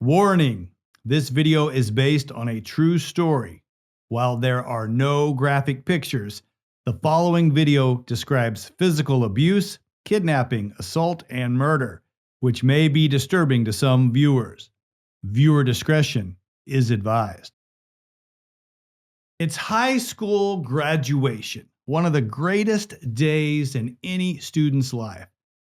Warning: this video is based on a true story. While there are no graphic pictures, the following video describes physical abuse, kidnapping, assault, and murder, which may be disturbing to some viewers. Viewer discretion is advised. It's high school graduation, one of the greatest days in any student's life.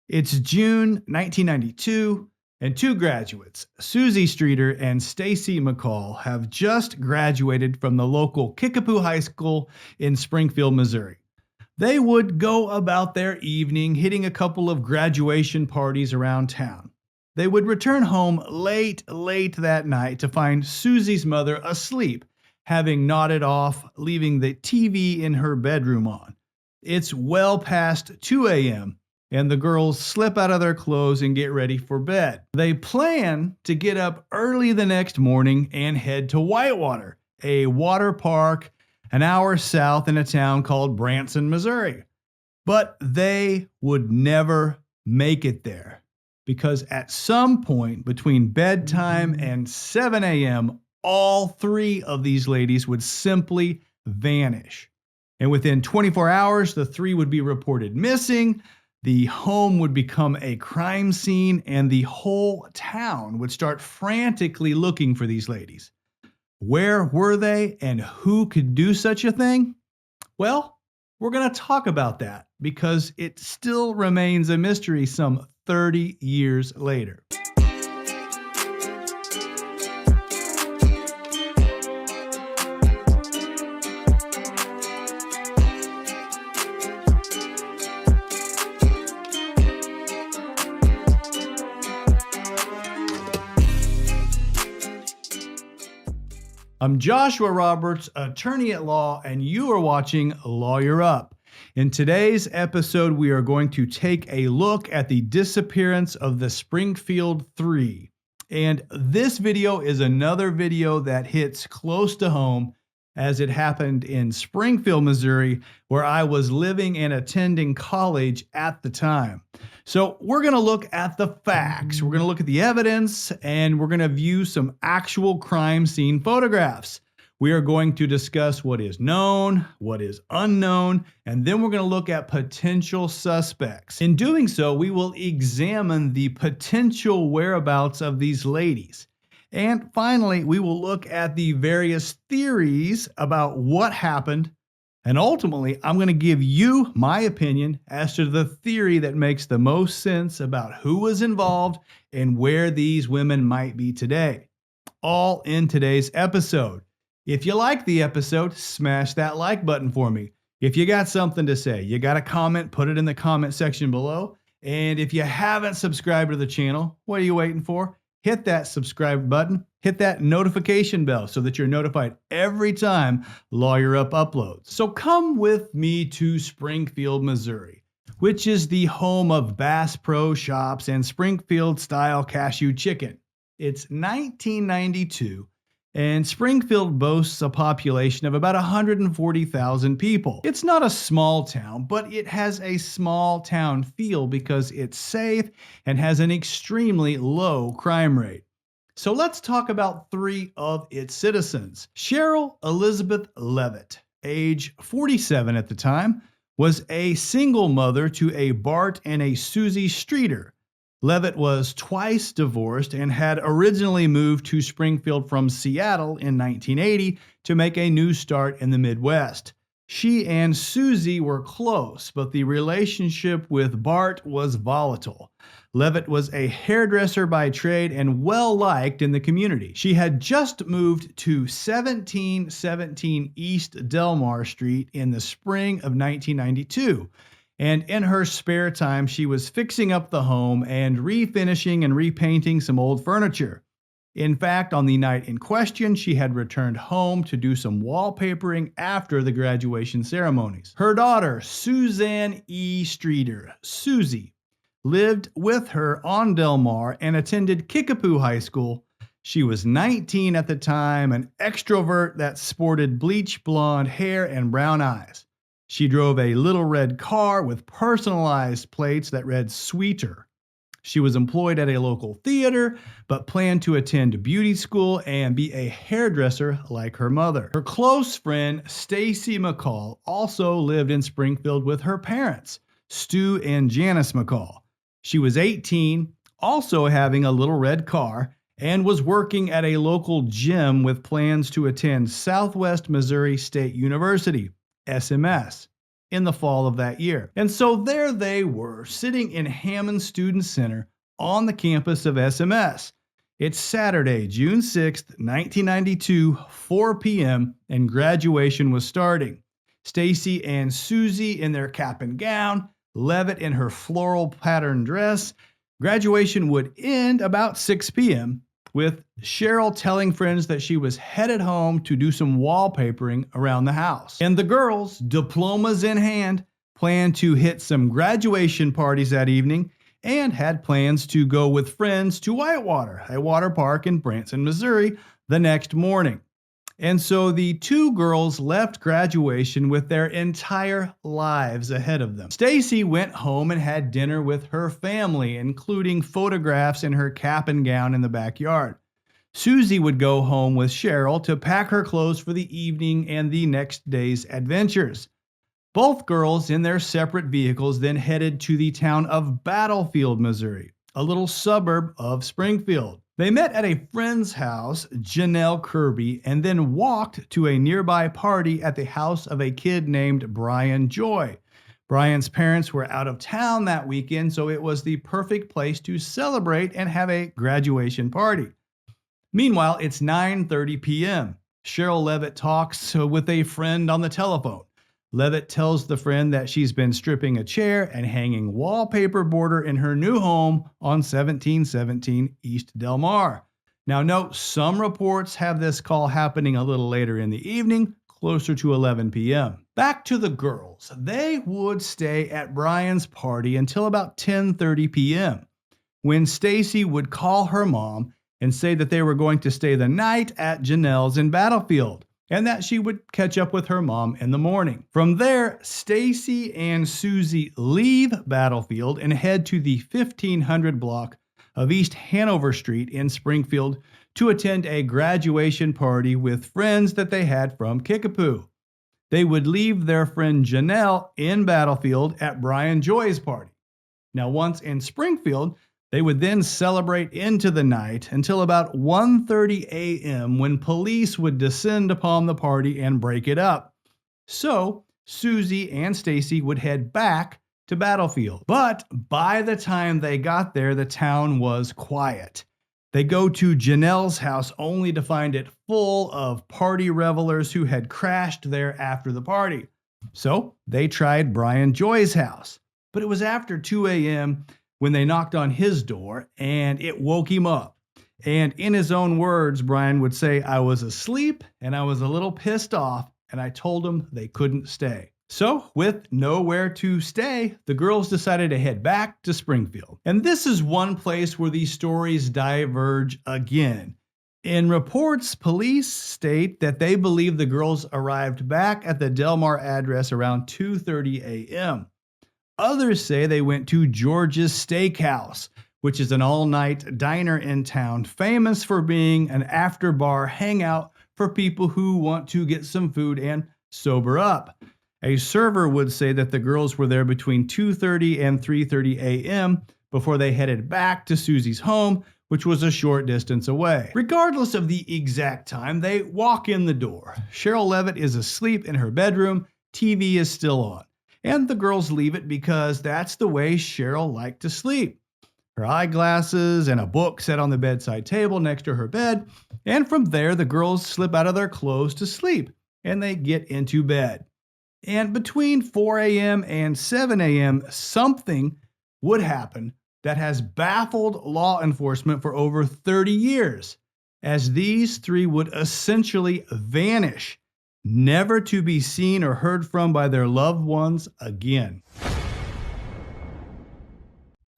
It's June 1992, and two graduates, Susie Streeter and Stacy McCall, have just graduated from the local Kickapoo High School in Springfield, Missouri. They would go about their evening hitting a couple of graduation parties around town. They would return home late that night to find Susie's mother asleep, having nodded off, leaving the TV in her bedroom on. It's well past 2 a.m., and the girls slip out of their clothes and get ready for bed. They plan to get up early the next morning and head to Whitewater, a water park an hour south in a town called Branson, Missouri. But they would never make it there, because at some point between bedtime and 7 a.m., all three of these ladies would simply vanish. And within 24 hours, the three would be reported missing. The home would become a crime scene, and the whole town would start frantically looking for these ladies. Where were they, and who could do such a thing? Well, we're going to talk about that because it still remains a mystery some 30 years later. I'm Joshua Roberts, attorney at law, and you are watching Lawyer Up. In today's episode, we are going to take a look at the disappearance of the Springfield Three. And this video is another video that hits close to home, as it happened in Springfield, Missouri, where I was living and attending college at the time. So we're going to look at the facts, we're going to look at the evidence, and we're going to view some actual crime scene photographs. We are going to discuss what is known, what is unknown, and then we're going to look at potential suspects. In doing so, we will examine the potential whereabouts of these ladies. And finally, we will look at the various theories about what happened. And ultimately, I'm going to give you my opinion as to the theory that makes the most sense about who was involved and where these women might be today. All in today's episode. If you like the episode, smash that like button for me. If you got something to say, you got a comment, put it in the comment section below. And if you haven't subscribed to the channel, what are you waiting for? Hit that subscribe button, hit that notification bell so that you're notified every time Lawyer Up uploads. So come with me to Springfield, Missouri, which is the home of Bass Pro Shops and Springfield-style cashew chicken. It's 1992, and Springfield boasts a population of about 140,000 people. It's not a small town, but it has a small town feel because it's safe and has an extremely low crime rate. So let's talk about three of its citizens. Cheryl Elizabeth Levitt, age 47 at the time, was a single mother to a Bart and a Susie Streeter. Levitt was twice divorced and had originally moved to Springfield from Seattle in 1980 to make a new start in the Midwest. She and Susie were close, but the relationship with Bart was volatile. Levitt was a hairdresser by trade and well-liked in the community. She had just moved to 1717 East Delmar Street in the spring of 1992. And in her spare time, she was fixing up the home and refinishing and repainting some old furniture. In fact, on the night in question, she had returned home to do some wallpapering after the graduation ceremonies. Her daughter, Suzanne E. Streeter, Susie, lived with her on Delmar and attended Kickapoo High School. She was 19 at the time, an extrovert that sported bleach blonde hair and brown eyes. She drove a little red car with personalized plates that read Sweeter. She was employed at a local theater, but planned to attend beauty school and be a hairdresser like her mother. Her close friend, Stacy McCall, also lived in Springfield with her parents, Stu and Janice McCall. She was 18, also having a little red car, and was working at a local gym with plans to attend Southwest Missouri State University, SMS, in the fall of that year. And so there they were, sitting in Hammond Student Center on the campus of SMS. It's Saturday, June 6th, 1992, 4 p.m., and graduation was starting. Stacy and Susie in their cap and gown, Levitt in her floral pattern dress. Graduation would end about 6 p.m., with Cheryl telling friends that she was headed home to do some wallpapering around the house. And the girls, diplomas in hand, planned to hit some graduation parties that evening and had plans to go with friends to Whitewater, a water park in Branson, Missouri, the next morning. And so the two girls left graduation with their entire lives ahead of them. Stacy went home and had dinner with her family, including photographs in her cap and gown in the backyard. Susie would go home with Cheryl to pack her clothes for the evening and the next day's adventures. Both girls in their separate vehicles then headed to the town of Battlefield, Missouri, a little suburb of Springfield. They met at a friend's house, Janelle Kirby, and then walked to a nearby party at the house of a kid named Brian Joy. Brian's parents were out of town that weekend, so it was the perfect place to celebrate and have a graduation party. Meanwhile, it's 9:30 p.m. Cheryl Levitt talks with a friend on the telephone. Levitt tells the friend that she's been stripping a chair and hanging wallpaper border in her new home on 1717 East Del Mar. Now note, some reports have this call happening a little later in the evening, closer to 11 p.m. Back to the girls. They would stay at Brian's party until about 10:30 p.m. when Stacy would call her mom and say that they were going to stay the night at Janelle's in Battlefield, and that she would catch up with her mom in the morning. From there, Stacy and Susie leave Battlefield and head to the 1500 block of East Hanover Street in Springfield to attend a graduation party with friends that they had from Kickapoo. They would leave their friend Janelle in Battlefield at Brian Joy's party. Now, once in Springfield, they would then celebrate into the night until about 1:30 a.m. when police would descend upon the party and break it up. So, Susie and Stacy would head back to Battlefield. But by the time they got there, the town was quiet. They go to Janelle's house only to find it full of party revelers who had crashed there after the party. So, they tried Brian Joy's house. But it was after 2 a.m. when they knocked on his door, and it woke him up. And in his own words, Brian would say, "I was asleep and I was a little pissed off, and I told them they couldn't stay." So, with nowhere to stay, the girls decided to head back to Springfield. And this is one place where these stories diverge again. In reports, police state that they believe the girls arrived back at the Del Mar address around 2:30 a.m. Others say they went to George's Steakhouse, which is an all-night diner in town, famous for being an after-bar hangout for people who want to get some food and sober up. A server would say that the girls were there between 2:30 and 3:30 a.m. before they headed back to Susie's home, which was a short distance away. Regardless of the exact time, they walk in the door. Cheryl Levitt is asleep in her bedroom, TV is still on. And the girls leave it because that's the way Cheryl liked to sleep. Her eyeglasses and a book set on the bedside table next to her bed. And from there, the girls slip out of their clothes to sleep, and they get into bed. And between 4 a.m. and 7 a.m., something would happen that has baffled law enforcement for over 30 years, as these three would essentially vanish, never to be seen or heard from by their loved ones again.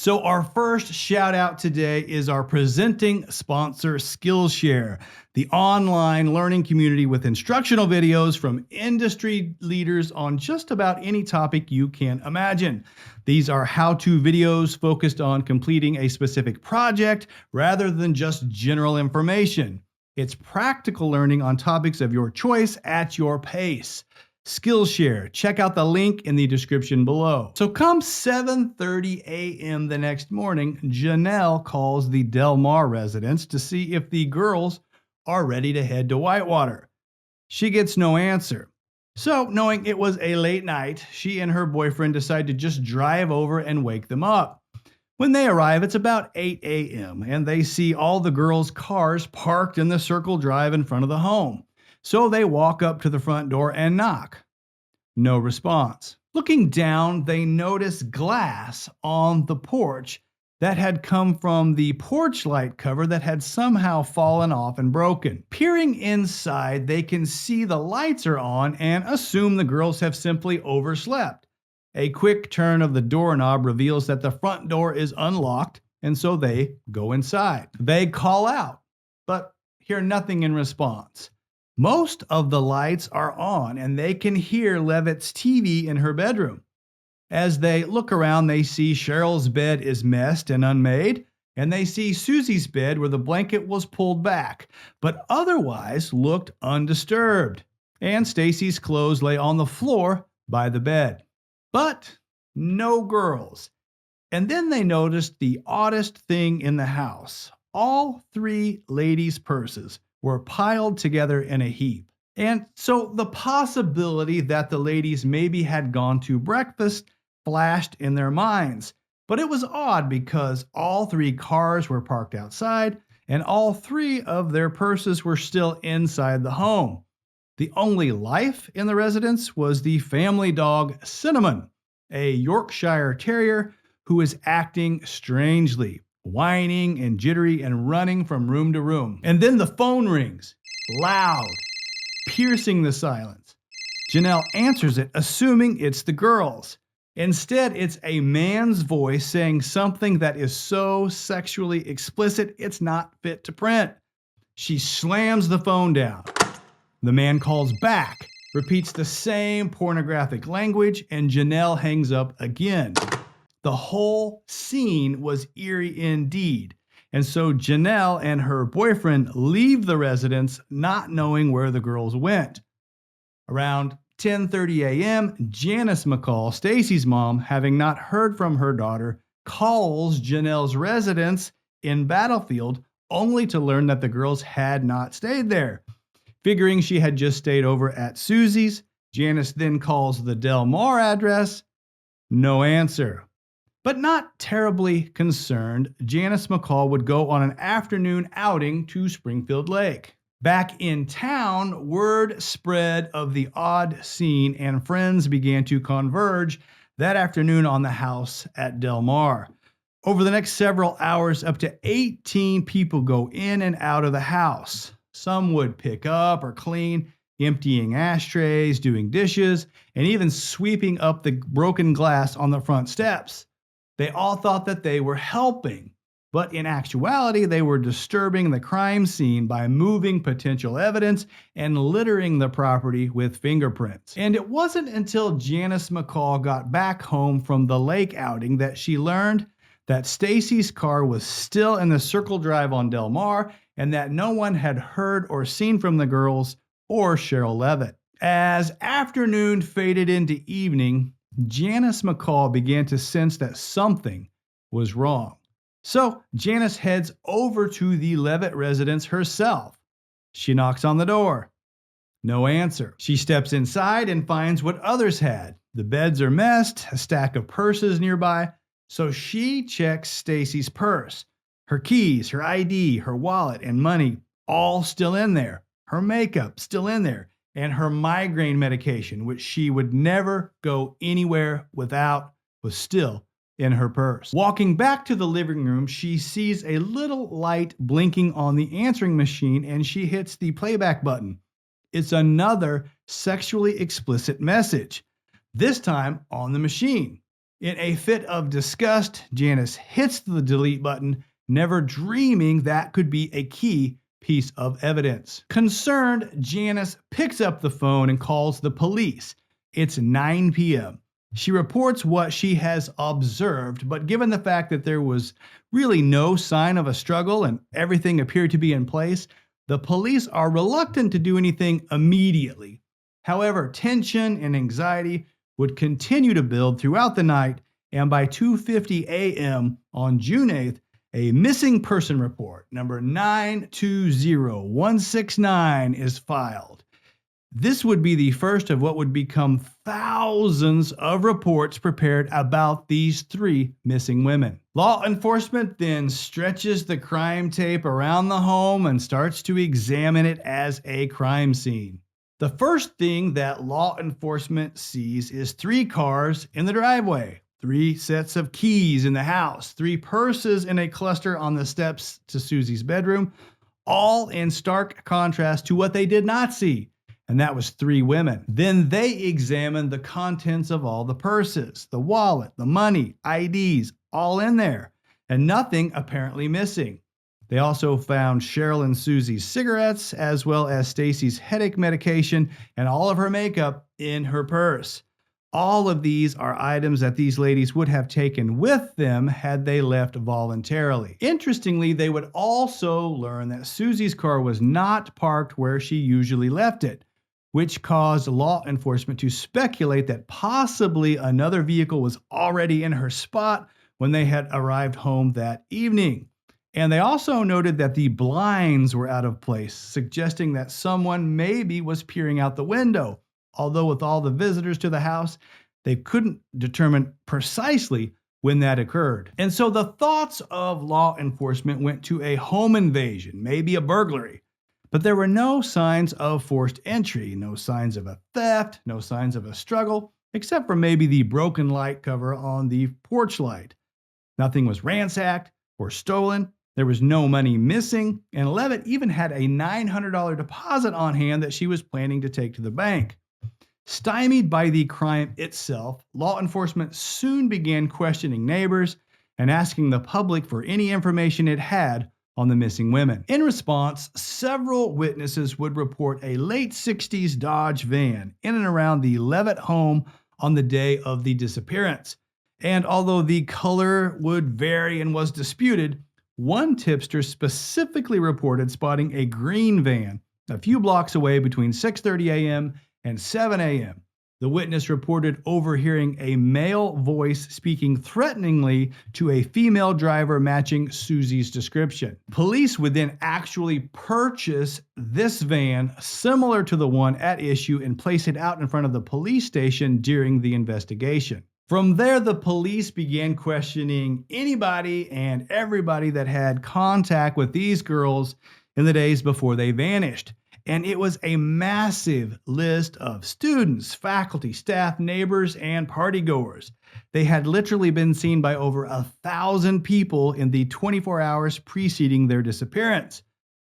So our first shout out today is our presenting sponsor, Skillshare, the online learning community with instructional videos from industry leaders on just about any topic you can imagine. These are how-to videos focused on completing a specific project rather than just general information. It's practical learning on topics of your choice at your pace. Skillshare. Check out the link in the description below. So come 7:30 a.m. the next morning, Janelle calls the Del Mar residence to see if the girls are ready to head to Whitewater. She gets no answer. So, knowing it was a late night, she and her boyfriend decide to just drive over and wake them up. When they arrive, it's about 8 a.m., and they see all the girls' cars parked in the circle drive in front of the home. So they walk up to the front door and knock. No response. Looking down, they notice glass on the porch that had come from the porch light cover that had somehow fallen off and broken. Peering inside, they can see the lights are on and assume the girls have simply overslept. A quick turn of the doorknob reveals that the front door is unlocked, and so they go inside. They call out, but hear nothing in response. Most of the lights are on, and they can hear Levitt's TV in her bedroom. As they look around, they see Cheryl's bed is messed and unmade, and they see Susie's bed where the blanket was pulled back, but otherwise looked undisturbed. And Stacy's clothes lay on the floor by the bed. But no girls. And then they noticed the oddest thing in the house. All three ladies' purses were piled together in a heap. And so the possibility that the ladies maybe had gone to breakfast flashed in their minds. But it was odd because all three cars were parked outside and all three of their purses were still inside the home. The only life in the residence was the family dog Cinnamon, a Yorkshire Terrier who is acting strangely, whining and jittery and running from room to room. And then the phone rings, loud, piercing the silence. Janelle answers it, assuming it's the girls. Instead, it's a man's voice saying something that is so sexually explicit, it's not fit to print. She slams the phone down. The man calls back, repeats the same pornographic language, and Janelle hangs up again. The whole scene was eerie indeed. And so Janelle and her boyfriend leave the residence not knowing where the girls went. Around 10:30 a.m., Janice McCall, Stacy's mom, having not heard from her daughter, calls Janelle's residence in Battlefield only to learn that the girls had not stayed there. Figuring she had just stayed over at Susie's, Janice then calls the Del Mar address. No answer. But not terribly concerned, Janice McCall would go on an afternoon outing to Springfield Lake. Back in town, word spread of the odd scene, and friends began to converge that afternoon on the house at Del Mar. Over the next several hours, up to 18 people go in and out of the house. Some would pick up or clean, emptying ashtrays, doing dishes, and even sweeping up the broken glass on the front steps. They all thought that they were helping, but in actuality, they were disturbing the crime scene by moving potential evidence and littering the property with fingerprints. And it wasn't until Janice McCall got back home from the lake outing that she learned that Stacy's car was still in the circle drive on Del Mar and that no one had heard or seen from the girls or Cheryl Levitt. As afternoon faded into evening, Janice McCall began to sense that something was wrong. So Janice heads over to the Levitt residence herself. She knocks on the door. No answer. She steps inside and finds what others had. The beds are messed, a stack of purses nearby. So she checks Stacy's purse. Her keys, her ID, her wallet, and money, all still in there. Her makeup still in there. And her migraine medication, which she would never go anywhere without, was still in her purse. Walking back to the living room, she sees a little light blinking on the answering machine, and she hits the playback button. It's another sexually explicit message, this time on the machine. In a fit of disgust, Janice hits the delete button, never dreaming that could be a key piece of evidence. Concerned, Janice picks up the phone and calls the police. It's 9 p.m. She reports what she has observed, but given the fact that there was really no sign of a struggle and everything appeared to be in place, the police are reluctant to do anything immediately. However, tension and anxiety would continue to build throughout the night, and by 2:50 a.m. on June 8th, a missing person report, number 920169, is filed. This would be the first of what would become thousands of reports prepared about these 3 missing women. Law enforcement then stretches the crime tape around the home and starts to examine it as a crime scene. The first thing that law enforcement sees is 3 cars in the driveway, 3 sets of keys in the house, 3 purses in a cluster on the steps to Susie's bedroom, all in stark contrast to what they did not see, and that was 3 women. Then they examined the contents of all the purses, the wallet, the money, IDs, all in there, and nothing apparently missing. They also found Cheryl and Susie's cigarettes, as well as Stacy's headache medication and all of her makeup in her purse. All of these are items that these ladies would have taken with them had they left voluntarily. Interestingly, they would also learn that Susie's car was not parked where she usually left it, which caused law enforcement to speculate that possibly another vehicle was already in her spot when they had arrived home that evening. And they also noted that the blinds were out of place, suggesting that someone maybe was peering out the window. Although with all the visitors to the house, they couldn't determine precisely when that occurred. And so the thoughts of law enforcement went to a home invasion, maybe a burglary. But there were no signs of forced entry, no signs of a theft, no signs of a struggle, except for maybe the broken light cover on the porch light. Nothing was ransacked or stolen. There was no money missing, and Levitt even had a $900 deposit on hand that she was planning to take to the bank. Stymied by the crime itself, law enforcement soon began questioning neighbors and asking the public for any information it had on the missing women. In response, several witnesses would report a late 60s Dodge van in and around the Levitt home on the day of the disappearance. And although the color would vary and was disputed, one tipster specifically reported spotting a green van a few blocks away between 6:30 a.m. and 7 a.m. The witness reported overhearing a male voice speaking threateningly to a female driver matching Susie's description. Police would then actually purchase this van similar to the one at issue and place it out in front of the police station during the investigation. From there, the police began questioning anybody and everybody that had contact with these girls in the days before they vanished. And it was a massive list of students, faculty, staff, neighbors, and partygoers. They had literally been seen by over 1,000 people in the 24 hours preceding their disappearance.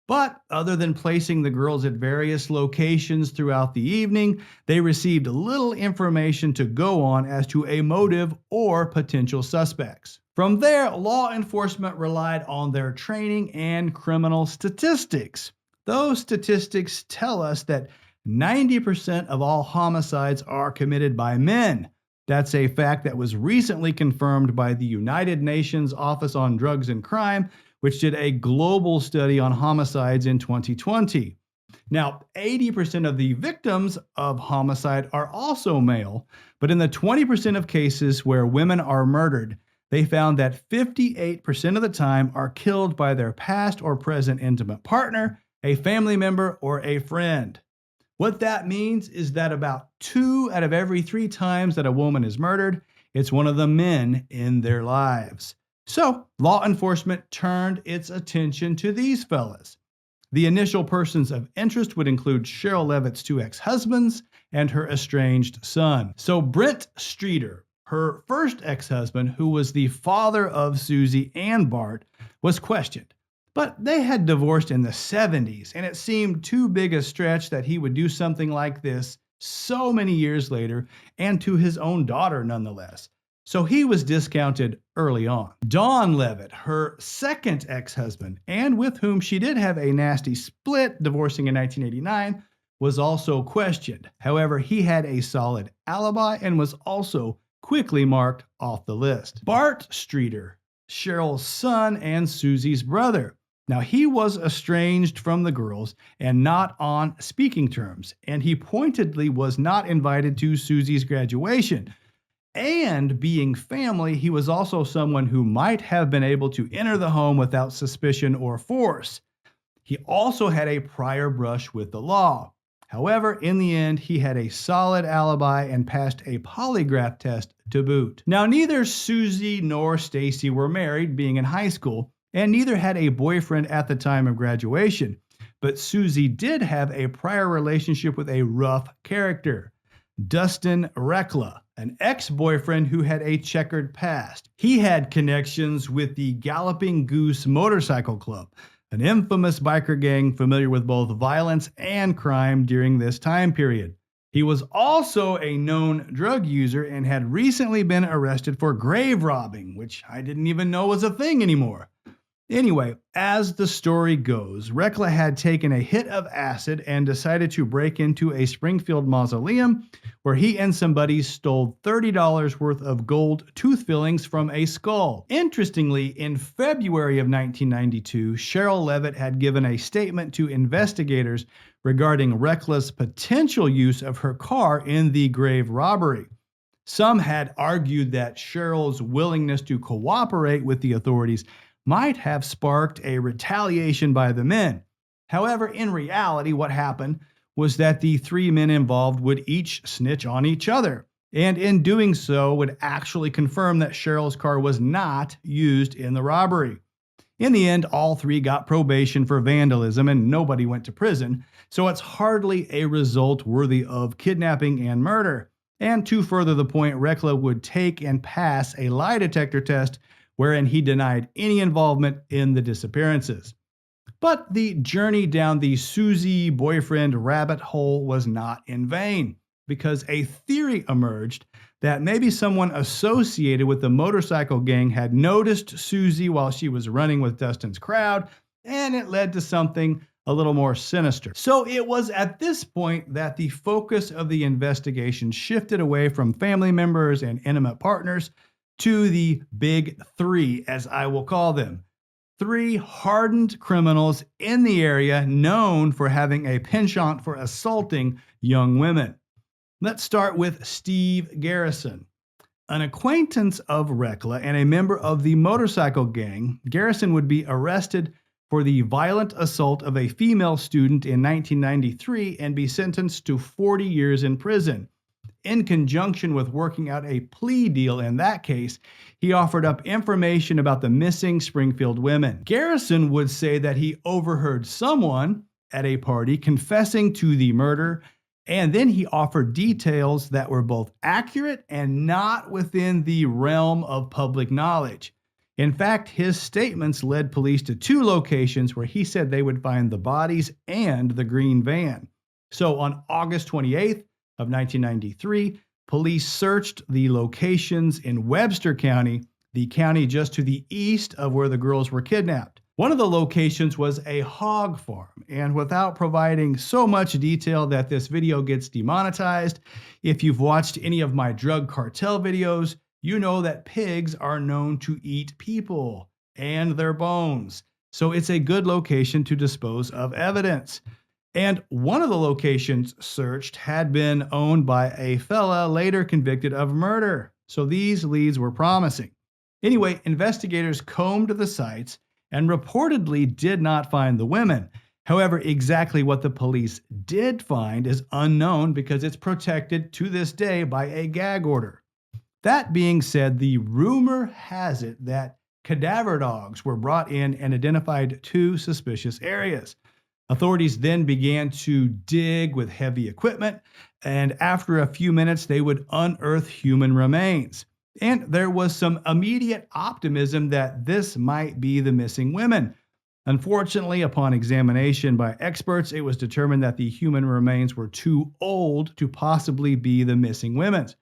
But other than placing the girls at various locations throughout the evening, they received little information to go on as to a motive or potential suspects. From there, law enforcement relied on their training and criminal statistics. Those statistics tell us that 90% of all homicides are committed by men. That's a fact that was recently confirmed by the United Nations Office on Drugs and Crime, which did a global study on homicides in 2020. Now, 80% of the victims of homicide are also male, but in the 20% of cases where women are murdered, they found that 58% of the time are killed by their past or present intimate partner, a family member, or a friend. What that means is that about 2 out of every 3 times that a woman is murdered, it's one of the men in their lives. So, law enforcement turned its attention to these fellas. The initial persons of interest would include Cheryl Levitt's 2 ex-husbands and her estranged son. So, Brent Streeter, her first ex-husband, who was the father of Susie and Bart, was questioned. But they had divorced in the 70s, and it seemed too big a stretch that he would do something like this so many years later, and to his own daughter nonetheless. so he was discounted early on. Dawn Levitt, her second ex-husband, and with whom she did have a nasty split, divorcing in 1989, was also questioned. However, he had a solid alibi and was also quickly marked off the list. Bart Streeter, Cheryl's son and Susie's brother. Now, he was estranged from the girls and not on speaking terms, and he pointedly was not invited to Susie's graduation. And being family, he was also someone who might have been able to enter the home without suspicion or force. He also had a prior brush with the law. However, in the end, he had a solid alibi and passed a polygraph test to boot. Now, neither Susie nor Stacy were married, being in high school, and neither had a boyfriend at the time of graduation. But Susie did have a prior relationship with a rough character, Dustin Rekla, an ex-boyfriend who had a checkered past. He had connections with the Galloping Goose Motorcycle Club, an infamous biker gang familiar with both violence and crime during this time period. He was also a known drug user and had recently been arrested for grave robbing, which I didn't even know was a thing anymore. Anyway, as the story goes, Rekla had taken a hit of acid and decided to break into a Springfield mausoleum where he and some buddies stole $30 worth of gold tooth fillings from a skull. Interestingly, in February of 1992, Cheryl Levitt had given a statement to investigators regarding Rekla's potential use of her car in the grave robbery. Some had argued that Cheryl's willingness to cooperate with the authorities might have sparked a retaliation by the men. However, in reality, what happened was that the three men involved would each snitch on each other, and in doing so would actually confirm that Cheryl's car was not used in the robbery. In the end, all three got probation for vandalism and nobody went to prison, so it's hardly a result worthy of kidnapping and murder. And to further the point, Rekla would take and pass a lie detector test wherein he denied any involvement in the disappearances. But the journey down the Susie boyfriend rabbit hole was not in vain, because a theory emerged that maybe someone associated with the motorcycle gang had noticed Susie while she was running with Dustin's crowd, and it led to something a little more sinister. So it was at this point that the focus of the investigation shifted away from family members and intimate partners to the big three, as I will call them. Three hardened criminals in the area known for having a penchant for assaulting young women. Let's start with Steve Garrison. An acquaintance of Rekla and a member of the motorcycle gang, Garrison would be arrested for the violent assault of a female student in 1993 and be sentenced to 40 years in prison. In conjunction with working out a plea deal in that case, he offered up information about the missing Springfield women. Garrison would say that he overheard someone at a party confessing to the murder, and then he offered details that were both accurate and not within the realm of public knowledge. In fact, his statements led police to two locations where he said they would find the bodies and the green van. So on August 28th of 1993, police searched the locations in Webster County, the county just to the east of where the girls were kidnapped. One of the locations was a hog farm, and without providing so much detail that this video gets demonetized, if you've watched any of my drug cartel videos, you know that pigs are known to eat people and their bones. So it's a good location to dispose of evidence. And one of the locations searched had been owned by a fella later convicted of murder. So these leads were promising. Anyway, investigators combed the sites and reportedly did not find the women. However, exactly what the police did find is unknown because it's protected to this day by a gag order. That being said, the rumor has it that cadaver dogs were brought in and identified two suspicious areas. Authorities then began to dig with heavy equipment, and after a few minutes, they would unearth human remains. And there was some immediate optimism that this might be the missing women. Unfortunately, upon examination by experts, it was determined that the human remains were too old to possibly be the missing women's.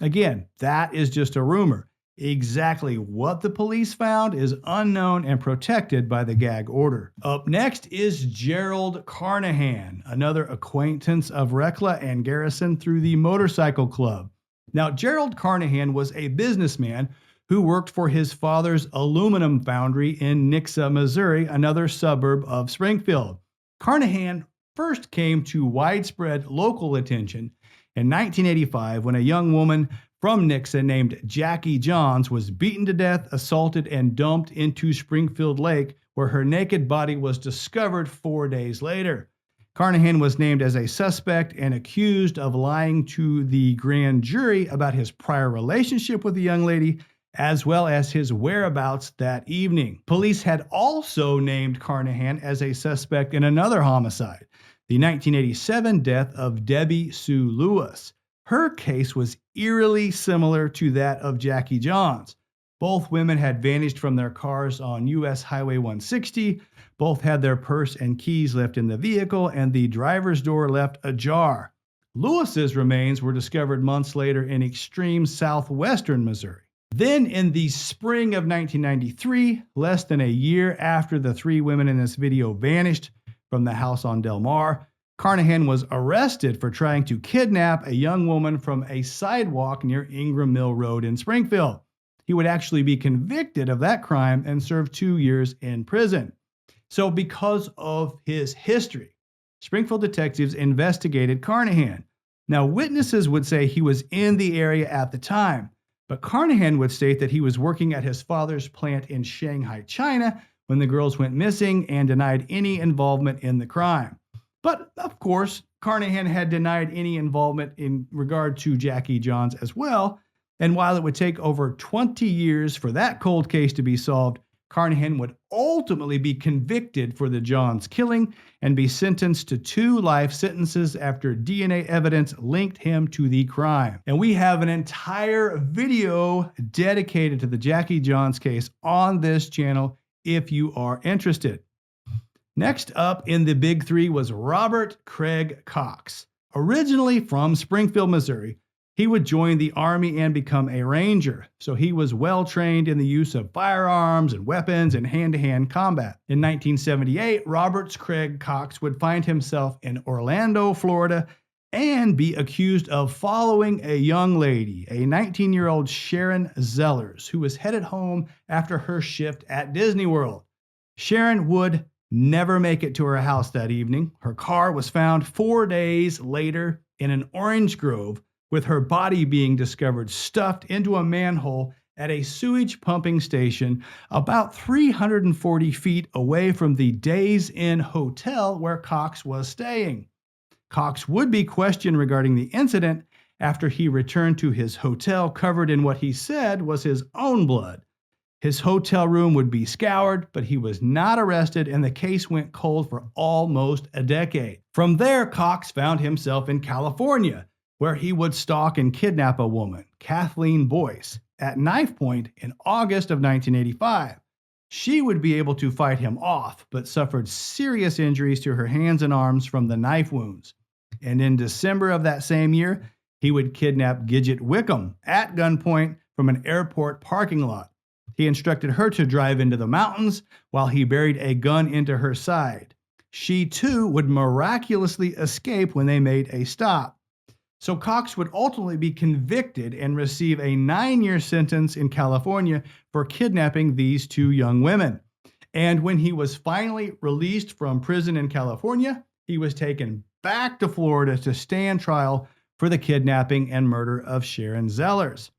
Again, that is just a rumor. Exactly what the police found is unknown and protected by the gag order. Up next is Gerald Carnahan, another acquaintance of Rekla and Garrison through the motorcycle club. Now, Gerald Carnahan was a businessman who worked for his father's aluminum foundry in Nixa, Missouri, another suburb of Springfield. Carnahan first came to widespread local attention in 1985 when a young woman from Nixa named Jackie Johns was beaten to death, assaulted, and dumped into Springfield Lake, where her naked body was discovered 4 days later. Carnahan was named as a suspect and accused of lying to the grand jury about his prior relationship with the young lady, as well as his whereabouts that evening. Police had also named Carnahan as a suspect in another homicide, the 1987 death of Debbie Sue Lewis. Her case was eerily similar to that of Jackie Johns. Both women had vanished from their cars on U.S. Highway 160. Both had their purse and keys left in the vehicle, and the driver's door left ajar. Lewis's remains were discovered months later in extreme southwestern Missouri. Then, in the spring of 1993, less than a year after the three women in this video vanished from the house on Del Mar, Carnahan was arrested for trying to kidnap a young woman from a sidewalk near Ingram Mill Road in Springfield. He would actually be convicted of that crime and serve 2 years in prison. So because of his history, Springfield detectives investigated Carnahan. Now, witnesses would say he was in the area at the time, but Carnahan would state that he was working at his father's plant in Shanghai, China, when the girls went missing and denied any involvement in the crime. But, of course, Carnahan had denied any involvement in regard to Jackie Johns as well, and while it would take over 20 years for that cold case to be solved, Carnahan would ultimately be convicted for the Johns killing and be sentenced to 2 life sentences after DNA evidence linked him to the crime. And we have an entire video dedicated to the Jackie Johns case on this channel if you are interested. Next up in the big three was Robert Craig Cox. Originally from Springfield, Missouri, he would join the Army and become a Ranger, so he was well trained in the use of firearms and weapons and hand-to-hand combat. In 1978, Roberts Craig Cox would find himself in Orlando, Florida, and be accused of following a young lady, a 19-year-old Sharon Zellers, who was headed home after her shift at Disney World. Sharon would never make it to her house that evening. Her car was found 4 days later in an orange grove, with her body being discovered stuffed into a manhole at a sewage pumping station about 340 feet away from the Days Inn Hotel where Cox was staying. Cox would be questioned regarding the incident after he returned to his hotel covered in what he said was his own blood. His hotel room would be scoured, but he was not arrested, and the case went cold for almost a decade. From there, Cox found himself in California, where he would stalk and kidnap a woman, Kathleen Boyce, at knife point in August of 1985. She would be able to fight him off, but suffered serious injuries to her hands and arms from the knife wounds. And in December of that same year, he would kidnap Gidget Wickham at gunpoint from an airport parking lot. He instructed her to drive into the mountains while he buried a gun into her side. She too would miraculously escape when they made a stop. So Cox would ultimately be convicted and receive a 9-year sentence in California for kidnapping these 2 young women. And when he was finally released from prison in California, he was taken back to Florida to stand trial for the kidnapping and murder of Sharon Zellers.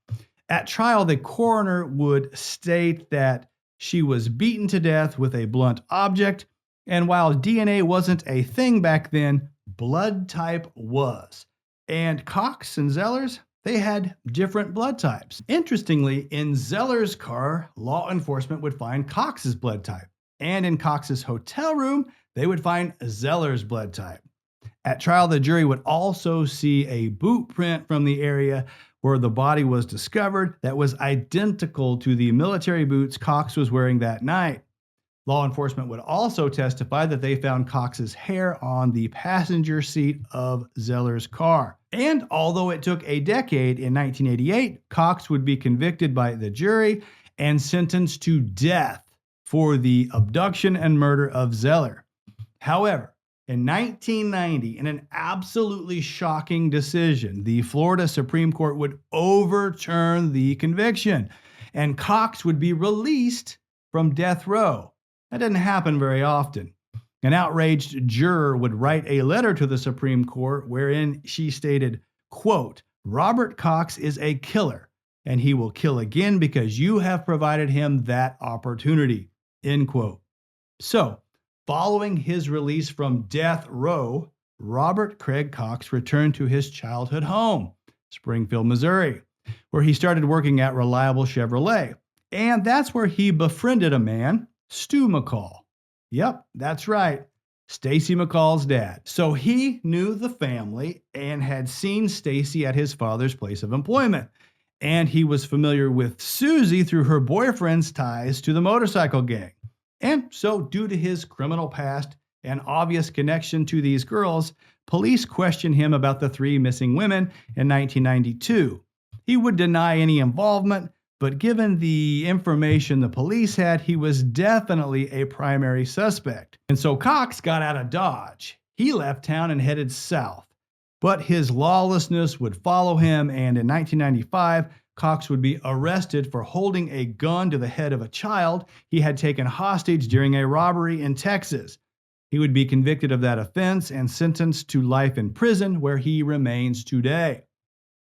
At trial, the coroner would state that she was beaten to death with a blunt object, and while DNA wasn't a thing back then, blood type was. And Cox and Zellers, they had different blood types. Interestingly, in Zellers' car, law enforcement would find Cox's blood type. And in Cox's hotel room, they would find Zellers' blood type. At trial, the jury would also see a boot print from the area where the body was discovered that was identical to the military boots Cox was wearing that night. Law enforcement would also testify that they found Cox's hair on the passenger seat of Zellers' car. And although it took a decade, in 1988, Cox would be convicted by the jury and sentenced to death for the abduction and murder of Zeller. However, in 1990, in an absolutely shocking decision, the Florida Supreme Court would overturn the conviction, and Cox would be released from death row. That didn't happen very often. An outraged juror would write a letter to the Supreme Court wherein she stated, quote, "Robert Cox is a killer, and he will kill again because you have provided him that opportunity," end quote. So, following his release from death row, Robert Craig Cox returned to his childhood home, Springfield, Missouri, where he started working at Reliable Chevrolet. And that's where he befriended a man, Stu McCall. Yep, that's right, Stacy McCall's dad. So he knew the family and had seen Stacy at his father's place of employment. And he was familiar with Susie through her boyfriend's ties to the motorcycle gang. And so, due to his criminal past and obvious connection to these girls, police questioned him about the 3 missing women in 1992. He would deny any involvement, but given the information the police had, he was definitely a primary suspect. And so Cox got out of Dodge. He left town and headed south. But his lawlessness would follow him, and in 1995, Cox would be arrested for holding a gun to the head of a child he had taken hostage during a robbery in Texas. He would be convicted of that offense and sentenced to life in prison, where he remains today.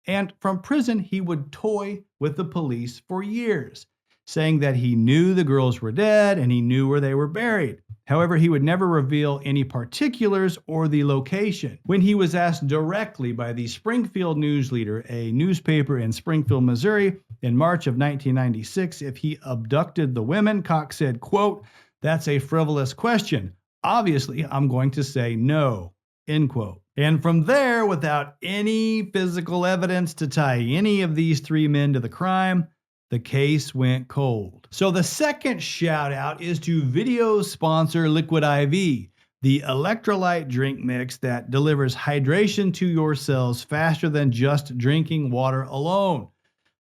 And from prison, he would toy with the police for years, saying that he knew the girls were dead and he knew where they were buried. However, he would never reveal any particulars or the location. When he was asked directly by the Springfield News Leader, a newspaper in Springfield, Missouri, in March of 1996, if he abducted the women, Cox said, quote, "That's a frivolous question. Obviously, I'm going to say no," end quote. And from there, without any physical evidence to tie any of these 3 men to the crime, the case went cold. So the second shout out is to video sponsor Liquid IV, the electrolyte drink mix that delivers hydration to your cells faster than just drinking water alone.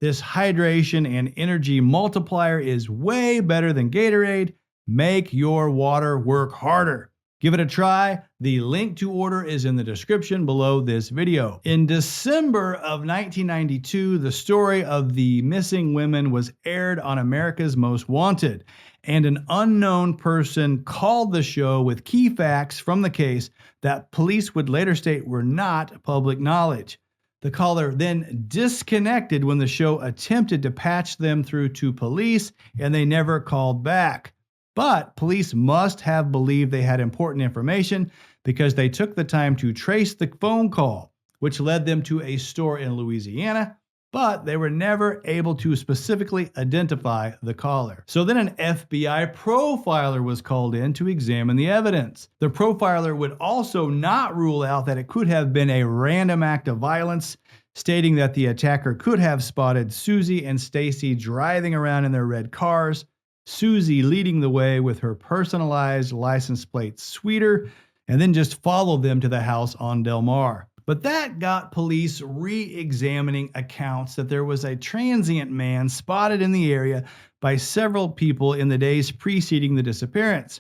This hydration and energy multiplier is way better than Gatorade. Make your water work harder. Give it a try. The link to order is in the description below this video. In December of 1992, the story of the missing women was aired on America's Most Wanted, and an unknown person called the show with key facts from the case that police would later state were not public knowledge. The caller then disconnected when the show attempted to patch them through to police, and they never called back. But police must have believed they had important information because they took the time to trace the phone call, which led them to a store in Louisiana, but they were never able to specifically identify the caller. So then an FBI profiler was called in to examine the evidence. The profiler would also not rule out that it could have been a random act of violence, stating that the attacker could have spotted Susie and Stacy driving around in their red cars, Susie leading the way with her personalized license plate sweeter, and then just followed them to the house on Del Mar. But that got police re-examining accounts that there was a transient man spotted in the area by several people in the days preceding the disappearance.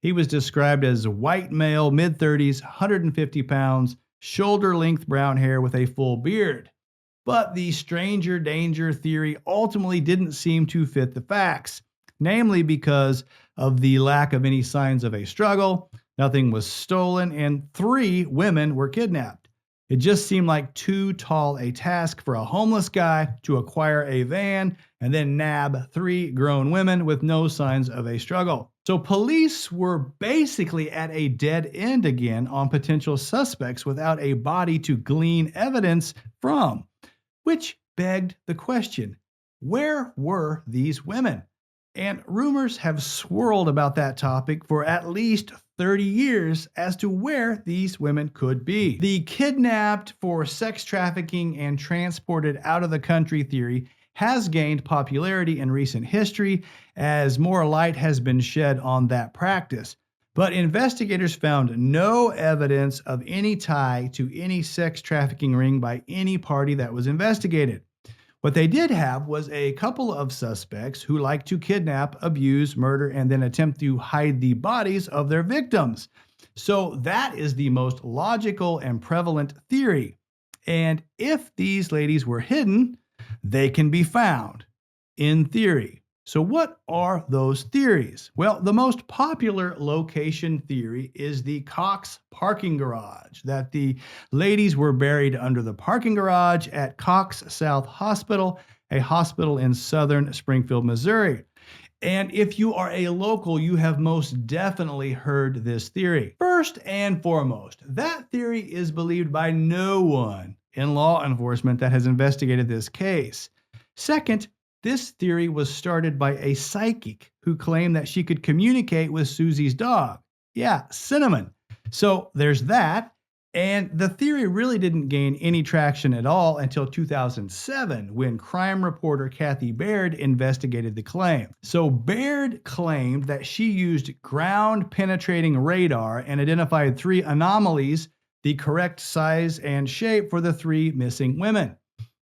He was described as a white male, mid-30s, 150 pounds, shoulder-length brown hair with a full beard. But the stranger danger theory ultimately didn't seem to fit the facts, namely because of the lack of any signs of a struggle, nothing was stolen, and 3 women were kidnapped. It just seemed like too tall a task for a homeless guy to acquire a van and then nab 3 grown women with no signs of a struggle. So police were basically at a dead end again on potential suspects without a body to glean evidence from, which begged the question, where were these women? And rumors have swirled about that topic for at least 30 years as to where these women could be. The kidnapped for sex trafficking and transported out of the country theory has gained popularity in recent history as more light has been shed on that practice. But investigators found no evidence of any tie to any sex trafficking ring by any party that was investigated. What they did have was a couple of suspects who like to kidnap, abuse, murder, and then attempt to hide the bodies of their victims. So that is the most logical and prevalent theory. And if these ladies were hidden, they can be found, in theory. So, what are those theories? Well, the most popular location theory is the Cox parking garage, that the ladies were buried under the parking garage at Cox South Hospital, a hospital in southern Springfield, Missouri. And if you are a local, you have most definitely heard this theory. First and foremost, that theory is believed by no one in law enforcement that has investigated this case. Second, this theory was started by a psychic who claimed that she could communicate with Susie's dog. Yeah, Cinnamon. So there's that. And the theory really didn't gain any traction at all until 2007, when crime reporter Kathy Baird investigated the claim. So Baird claimed that she used ground-penetrating radar and identified 3 anomalies, the correct size and shape for the 3 missing women.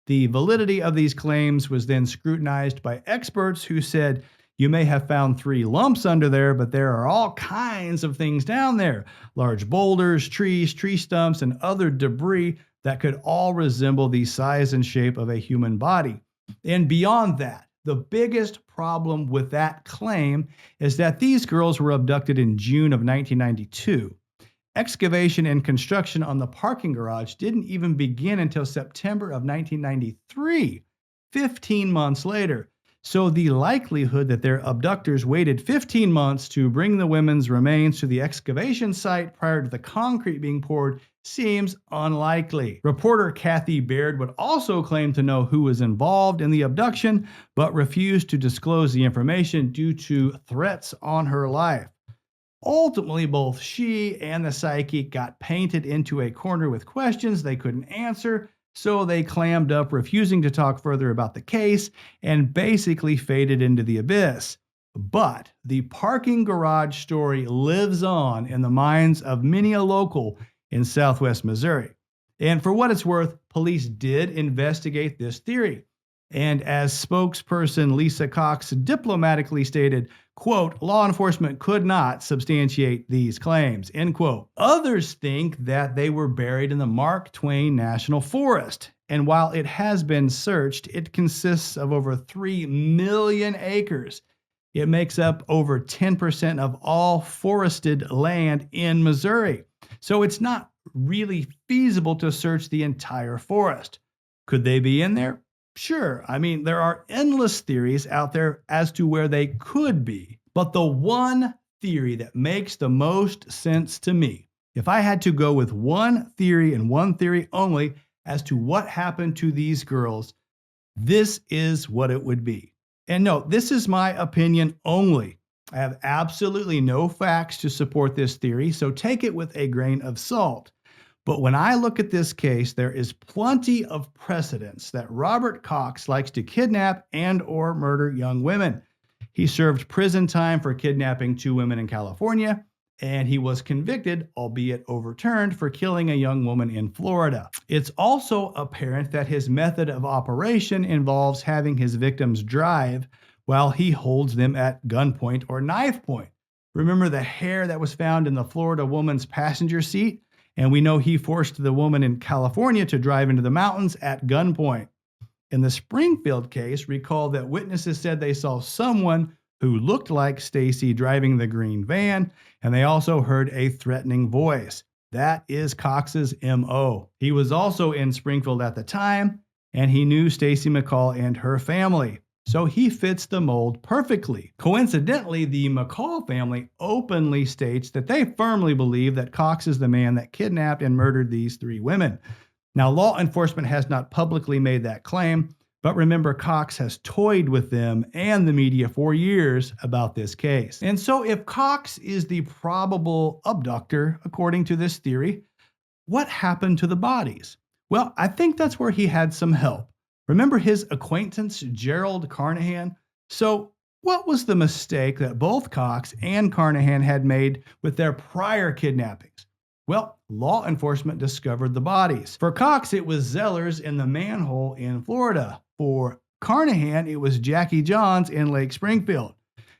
The validity of these claims was then scrutinized by experts who said, you may have found 3 lumps under there, but there are all kinds of things down there. Large boulders, trees, tree stumps, and other debris that could all resemble the size and shape of a human body. And beyond that, the biggest problem with that claim is that these girls were abducted in June of 1992. Excavation and construction on the parking garage didn't even begin until September of 1993, 15 months later. So the likelihood that their abductors waited 15 months to bring the women's remains to the excavation site prior to the concrete being poured seems unlikely. Reporter Kathy Baird would also claim to know who was involved in the abduction, but refused to disclose the information due to threats on her life. Ultimately, both she and the psychic got painted into a corner with questions they couldn't answer, so they clammed up, refusing to talk further about the case, and basically faded into the abyss. But the parking garage story lives on in the minds of many a local in Southwest Missouri. And for what it's worth, police did investigate this theory. And as spokesperson Lisa Cox diplomatically stated, quote, law enforcement could not substantiate these claims, end quote. Others think that they were buried in the Mark Twain National Forest. And while it has been searched, it consists of over 3 million acres. It makes up over 10% of all forested land in Missouri. So it's not really feasible to search the entire forest. Could they be in there? Sure. I mean, there are endless theories out there as to where they could be. But the one theory that makes the most sense to me, if I had to go with one theory and one theory only as to what happened to these girls, this is what it would be. And no, this is my opinion only. I have absolutely no facts to support this theory, so take it with a grain of salt. But when I look at this case, there is plenty of precedence that Robert Cox likes to kidnap and or murder young women. He served prison time for kidnapping 2 women in California, and he was convicted, albeit overturned, for killing a young woman in Florida. It's also apparent that his method of operation involves having his victims drive while he holds them at gunpoint or knife point. Remember the hair that was found in the Florida woman's passenger seat? And we know he forced the woman in California to drive into the mountains at gunpoint. In the Springfield case, recall that witnesses said they saw someone who looked like Stacy driving the green van, and they also heard a threatening voice. That is Cox's MO. He was also in Springfield at the time, and he knew Stacy McCall and her family. So he fits the mold perfectly. Coincidentally, the McCall family openly states that they firmly believe that Cox is the man that kidnapped and murdered these 3 women. Now, law enforcement has not publicly made that claim, but remember, Cox has toyed with them and the media for years about this case. And so if Cox is the probable abductor, according to this theory, what happened to the bodies? Well, I think that's where he had some help. Remember his acquaintance, Gerald Carnahan? So What was the mistake that both Cox and Carnahan had made with their prior kidnappings? Well, law enforcement discovered the bodies. For Cox, it was Zeller's in the manhole in Florida. For Carnahan, it was Jackie John's in Lake Springfield.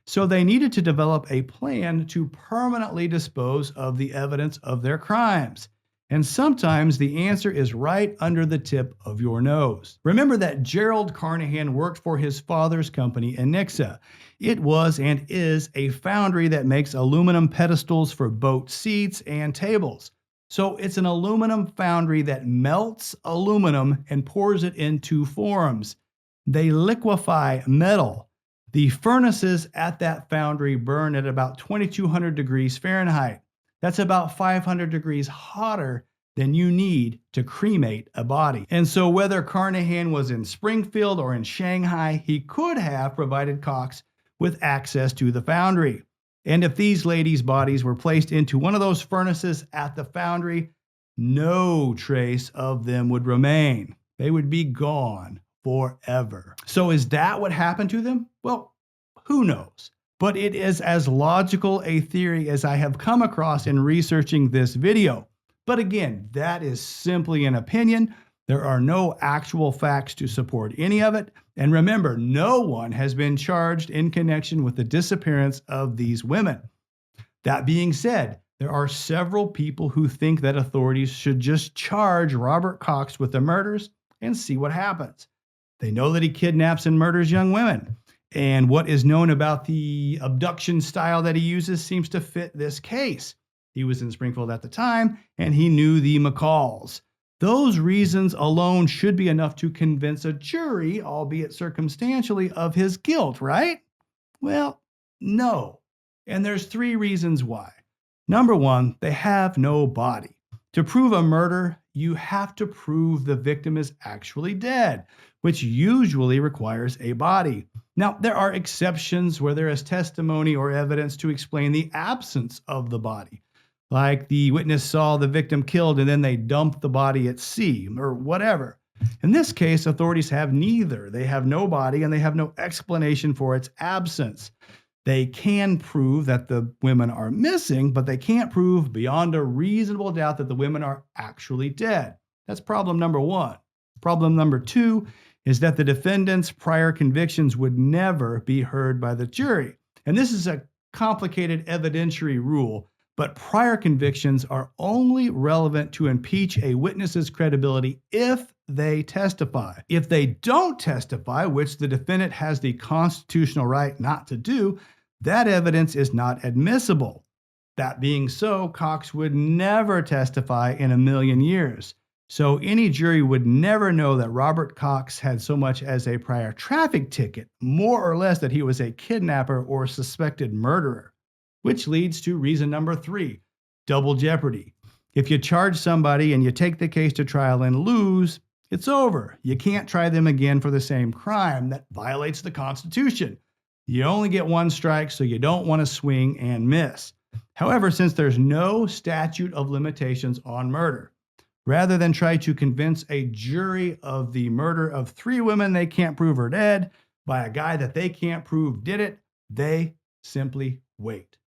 So they needed to develop a plan to permanently dispose of the evidence of their crimes. And sometimes the answer is right under the tip of your nose. Remember that Gerald Carnahan worked for his father's company in Nixa. It was and is a foundry that makes aluminum pedestals for boat seats and tables. So it's an aluminum foundry that melts aluminum and pours it into forms. They liquefy metal. The furnaces at that foundry burn at about 2,200 degrees Fahrenheit. That's about 500 degrees hotter than you need to cremate a body. And so whether Carnahan was in Springfield or in Shanghai, he could have provided Cox with access to the foundry. And if these ladies' bodies were placed into one of those furnaces at the foundry, no trace of them would remain. They would be gone forever. So is that what happened to them? Well, who knows? But it is as logical a theory as I have come across in researching this video. But again, that is simply an opinion. There are no actual facts to support any of it. And remember, no one has been charged in connection with the disappearance of these women. That being said, there are several people who think that authorities should just charge Robert Cox with the murders and see what happens. They know that he kidnaps and murders young women. And what is known about the abduction style that he uses seems to fit this case. He was in Springfield at the time, and he knew the McCalls. Those reasons alone should be enough to convince a jury, albeit circumstantially, of his guilt, right? Well, no. And there's 3 reasons why. Number 1, they have no body. To prove a murder, you have to prove the victim is actually dead, which usually requires a body. Now, there are exceptions where there is testimony or evidence to explain the absence of the body, like the witness saw the victim killed and then they dumped the body at sea or whatever. In this case, authorities have neither. They have no body and they have no explanation for its absence. They can prove that the women are missing, but they can't prove beyond a reasonable doubt that the women are actually dead. That's problem number 1. Problem number 2 is that the defendant's prior convictions would never be heard by the jury. And this is a complicated evidentiary rule, but prior convictions are only relevant to impeach a witness's credibility if they testify. If they don't testify, which the defendant has the constitutional right not to do, that evidence is not admissible. That being so, Cox would never testify in a million years. So any jury would never know that Robert Cox had so much as a prior traffic ticket, more or less that he was a kidnapper or suspected murderer. Which leads to reason number 3, double jeopardy. If you charge somebody and you take the case to trial and lose, it's over. You can't try them again for the same crime. That violates the Constitution. You only get 1 strike, so you don't want to swing and miss. However, since there's no statute of limitations on murder, rather than try to convince a jury of the murder of 3 women they can't prove are dead by a guy that they can't prove did it, they simply wait.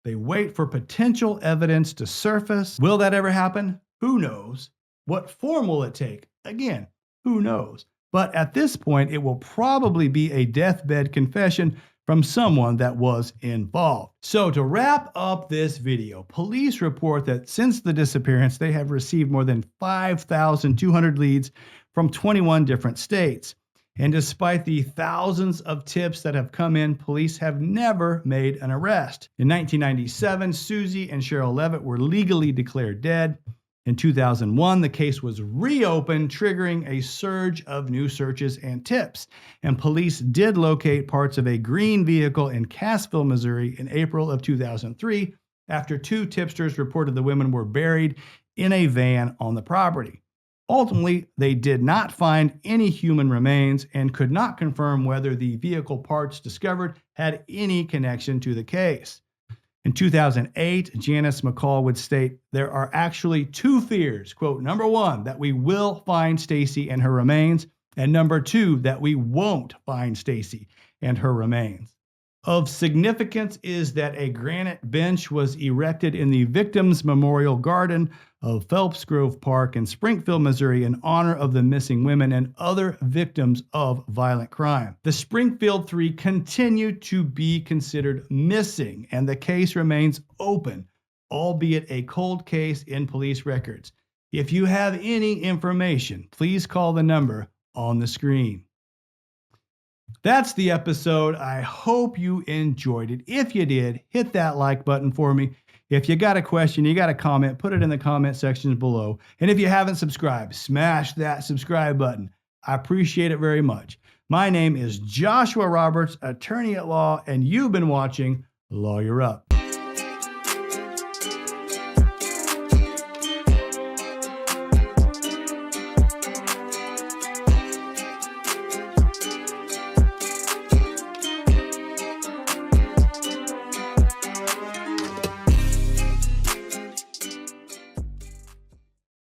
They wait for potential evidence to surface. Will that ever happen? Who knows? What form will it take? Again, who knows? But at this point, it will probably be a deathbed confession from someone that was involved. So to wrap up this video, police report that since the disappearance, they have received more than 5,200 leads from 21 different states. And despite the thousands of tips that have come in, police have never made an arrest. In 1997, Susie and Cheryl Levitt were legally declared dead. In 2001, the case was reopened, triggering a surge of new searches and tips. And police did locate parts of a green vehicle in Cassville, Missouri in April of 2003, after 2 tipsters reported the women were buried in a van on the property. Ultimately, they did not find any human remains and could not confirm whether the vehicle parts discovered had any connection to the case. In 2008, Janice McCall would state, "There are actually 2 fears, quote, number 1, that we will find Stacy and her remains, and number 2, that we won't find Stacy. and her remains. Of significance is that a granite bench was erected in the Victims Memorial Garden of Phelps Grove Park in Springfield, Missouri, in honor of the missing women and other victims of violent crime. The Springfield Three continue to be considered missing, and the case remains open, albeit a cold case in police records. If you have any information, please call the number on the screen. That's the episode. I hope you enjoyed it. If you did, hit that like button for me. If you got a question, you got a comment, put it in the comment sections below. And if you haven't subscribed, smash that subscribe button. I appreciate it very much. My name is Joshua Roberts, attorney at law, and you've been watching Lawyer Up.